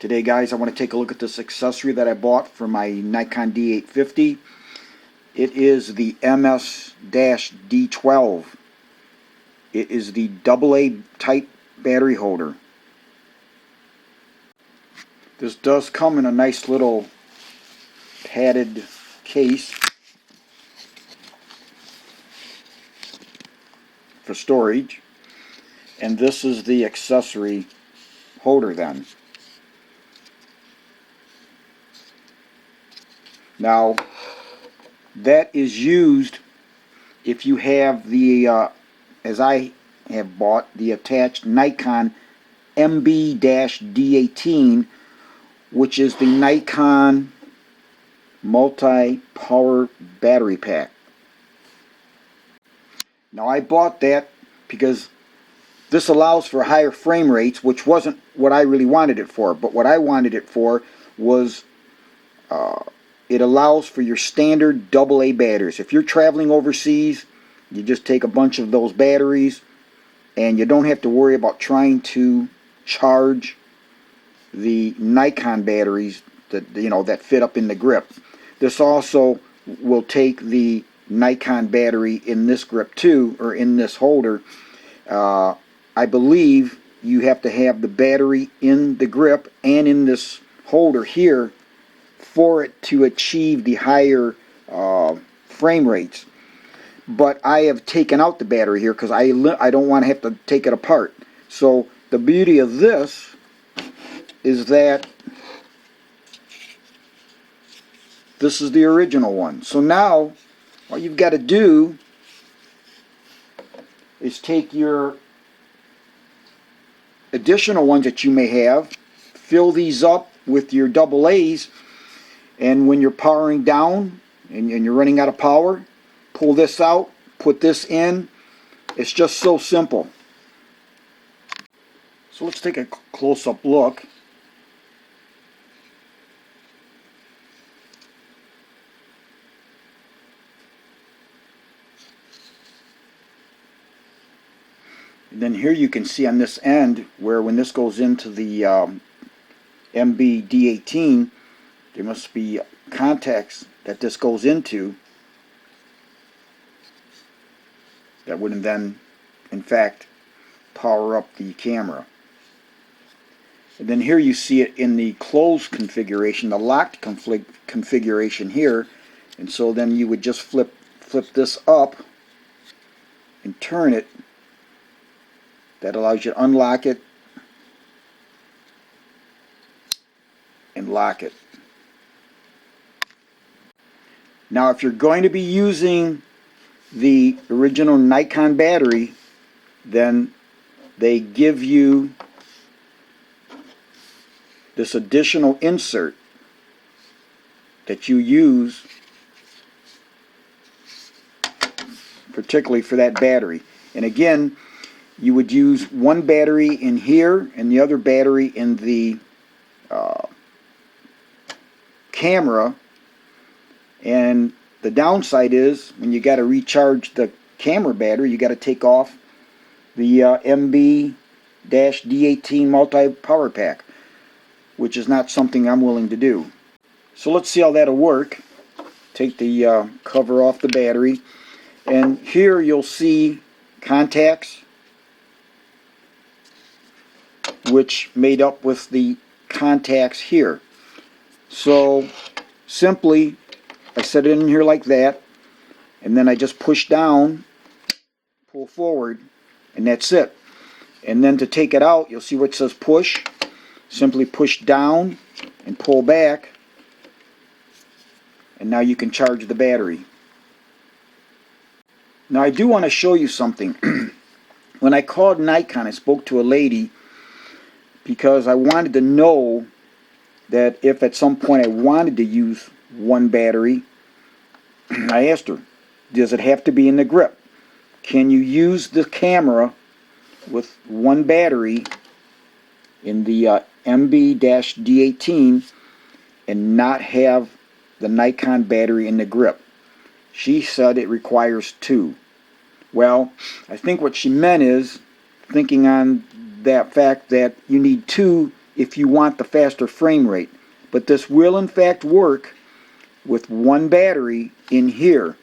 Today, guys, I want to take a look at this accessory that I bought for my Nikon D850. It is the MS-D12. It is the AA type battery holder. This does come in a nice little padded case for storage, and this is the accessory holder then. Now, that is used if you have the, as I have bought, the attached Nikon MB-D18, which is the Nikon multi-power battery pack. Now, I bought that because this allows for higher frame rates, which wasn't what I really wanted it for, but what I wanted it for was it allows for your standard AA batteries. If you're traveling overseas, you just take a bunch of those batteries and you don't have to worry about trying to charge the Nikon batteries that that fit up in the grip. This also will take the Nikon battery in this grip too, or in this holder. I believe you have to have the battery in the grip and in this holder here for it to achieve the higher frame rates. But I have taken out the battery here because I don't want to have to take it apart. So the beauty of this is that this is the original one. So now all you've got to do is take your additional ones that you may have, fill these up with your AA's, and when you're powering down and you're running out of power, pull this out, put this in. It's just so simple. So let's take a close-up look. And then here you can see on this end where when this goes into the MB-D18, there must be contacts that this goes into that would then, in fact, power up the camera. And then here you see it in the closed configuration, the locked configuration here. And so then you would just flip this up and turn it. That allows you to unlock it and lock it. Now, if you're going to be using the original Nikon battery, then they give you this additional insert that you use particularly for that battery. And again, you would use one battery in here and the other battery in the camera. And the downside is when you got to recharge the camera battery, you got to take off the MB-D18 multi-power pack, which is not something I'm willing to do. So let's see how that'll work. Take the cover off the battery, and here you'll see contacts which made up with the contacts here. So simply I set it in here like that, and then I just push down, pull forward, and that's it. And then to take it out, you'll see where it says push. Simply push down and pull back, and now you can charge the battery. Now I do want to show you something. When I called Nikon, I spoke to a lady because I wanted to know that if at some point I wanted to use one battery, I asked her, does it have to be in the grip? Can you use the camera with one battery in the MB-D18 and not have the Nikon battery in the grip? She said it requires two. Well, I think what she meant is thinking on that fact that you need two if you want the faster frame rate. But this will in fact work with one battery in here.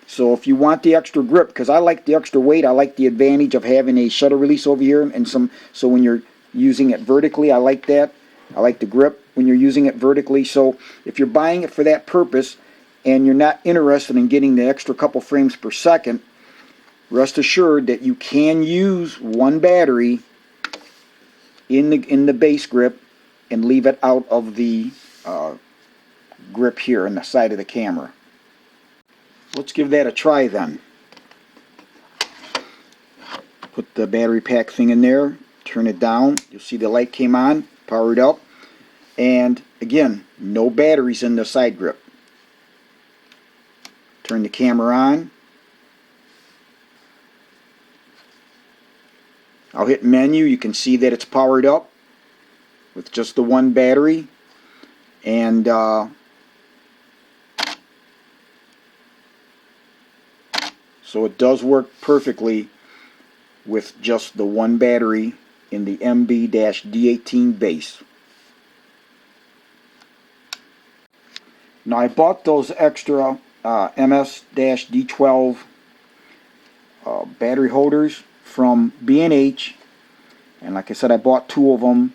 So if you want the extra grip, because I like the extra weight, I like the advantage of having a shutter release over here, and so when you're using it vertically, I like that. I like the grip when you're using it vertically. So if you're buying it for that purpose and you're not interested in getting the extra couple frames per second, rest assured that you can use one battery in the base grip and leave it out of the grip here on the side of the camera. Let's give that a try then. Put the battery pack thing in there, turn it down, you'll see the light came on, powered up, and again, no batteries in the side grip. Turn the camera on. I'll hit menu, you can see that it's powered up with just the one battery, and so it does work perfectly with just the one battery in the MB-D18 base. Now I bought those extra MS-D12 battery holders from B&H, and like I said, I bought two of them.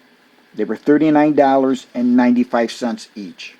They were $39.95 each.